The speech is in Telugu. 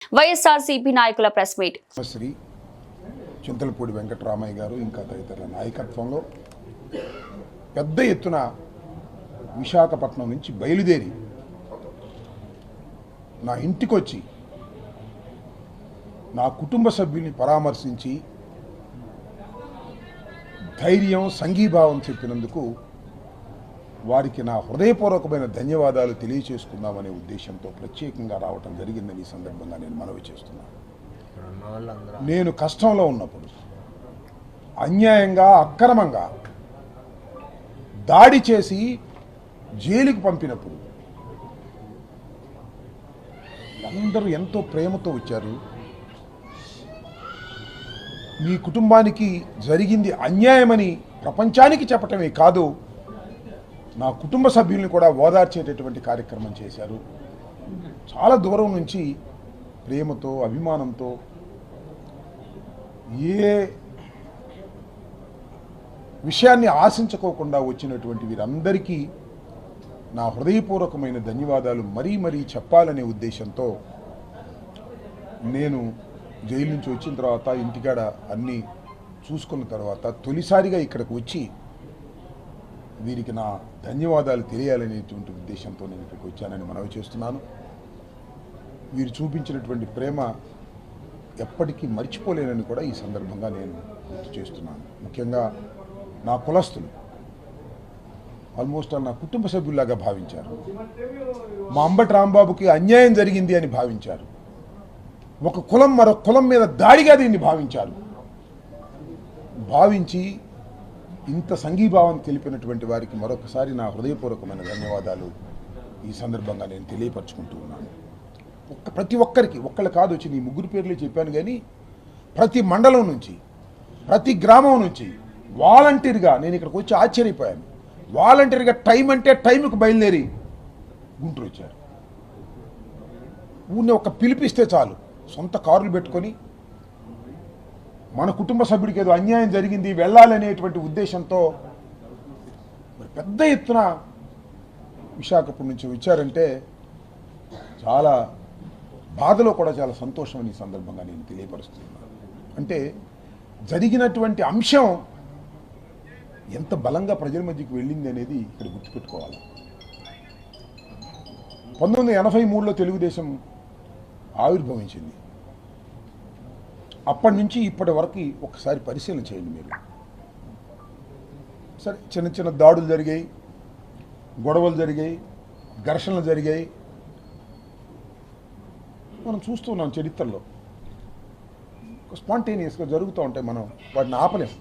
వైఎస్ఆర్సీపీ నాయకుల ప్రెస్ మీట్. శ్రీ చింతలపూడి వెంకటరామయ్య గారు ఇంకా తదితరుల నాయకత్వంలో పెద్ద ఎత్తున విశాఖపట్నం నుంచి బయలుదేరి నా ఇంటికొచ్చి నా కుటుంబ సభ్యుల్ని పరామర్శించి ధైర్యం సంఘీభావం చెప్పినందుకు వారికి నా హృదయపూర్వకమైన ధన్యవాదాలు తెలియచేసుకుందామనే ఉద్దేశంతో ప్రత్యేకంగా రావటం జరిగిందని ఈ సందర్భంగా నేను మనవి చేస్తున్నాను. నేను కష్టంలో ఉన్నప్పుడు అన్యాయంగా అక్రమంగా దాడి చేసి జైలుకు పంపినప్పుడు అందరూ ఎంతో ప్రేమతో వచ్చారు. మీ కుటుంబానికి జరిగింది అన్యాయమని ప్రపంచానికి చెప్పటమే కాదు, నా కుటుంబ సభ్యుల్ని కూడా ఓదార్చేటటువంటి కార్యక్రమం చేశారు. చాలా దూరం నుంచి ప్రేమతో అభిమానంతో ఏ విషయాన్ని ఆశించుకోకుండా వచ్చినటువంటి వీరందరికీ నా హృదయపూర్వకమైన ధన్యవాదాలు మరీ మరీ చెప్పాలనే ఉద్దేశంతో నేను జైలు నుంచి వచ్చిన తర్వాత ఇంటికాడ అన్నీ చూసుకున్న తర్వాత తొలిసారిగా ఇక్కడికి వచ్చి వీరికి నా ధన్యవాదాలు తెలియాలనేటువంటి ఉద్దేశంతో నేను ఇక్కడికి వచ్చానని మనవి చేస్తున్నాను. వీరు చూపించినటువంటి ప్రేమ ఎప్పటికీ మర్చిపోలేనని కూడా ఈ సందర్భంగా నేను గుర్తు చేస్తున్నాను. ముఖ్యంగా నా కులస్తులు ఆల్మోస్ట్ నా కుటుంబ సభ్యుల్లాగా భావించారు. మా అంబటి రాంబాబుకి అన్యాయం జరిగింది అని భావించారు. ఒక కులం మరొక కులం మీద దాడిగా దీన్ని భావించి ఇంత సంఘీభావం తెలిపినటువంటి వారికి మరొకసారి నా హృదయపూర్వకమైన ధన్యవాదాలు ఈ సందర్భంగా నేను తెలియపరచుకుంటూ ఉన్నాను. ప్రతి ఒక్కరికి ఒక్కళ్ళు కాదు వచ్చి నీ ముగ్గురు పేర్లు చెప్పాను, కానీ ప్రతి మండలం నుంచి ప్రతి గ్రామం నుంచి వాలంటీర్గా నేను ఇక్కడికి వచ్చి ఆశ్చర్యపోయాను. వాలంటీర్గా టైం అంటే టైంకి బయలుదేరి గుంటూరు వచ్చారు. ఊరిని ఒక పిలిపిస్తే చాలు సొంత కార్లు పెట్టుకొని మన కుటుంబ సభ్యుడికి ఏదో అన్యాయం జరిగింది వెళ్ళాలనేటువంటి ఉద్దేశంతో మరి పెద్ద ఎత్తున విశాఖపట్నం నుంచి వచ్చారంటే చాలా బాధలో కూడా చాలా సంతోషం ఈ సందర్భంగా నేను తెలియపరుస్తున్నాను. అంటే జరిగినటువంటి అంశం ఎంత బలంగా ప్రజల మధ్యకి వెళ్ళింది అనేది ఇక్కడ గుర్తుపెట్టుకోవాలి. 1983లో తెలుగుదేశం ఆవిర్భవించింది. అప్పటి నుంచి ఇప్పటి వరకు ఒకసారి పరిశీలన చేయండి మీరు. సరే, చిన్న చిన్న దాడులు జరిగాయి, గొడవలు జరిగాయి, ఘర్షణలు జరిగాయి, మనం చూస్తున్నాం చరిత్రలో స్పాంటేనియస్గా జరుగుతూ ఉంటాయి. మనం వాటిని ఆపలేం.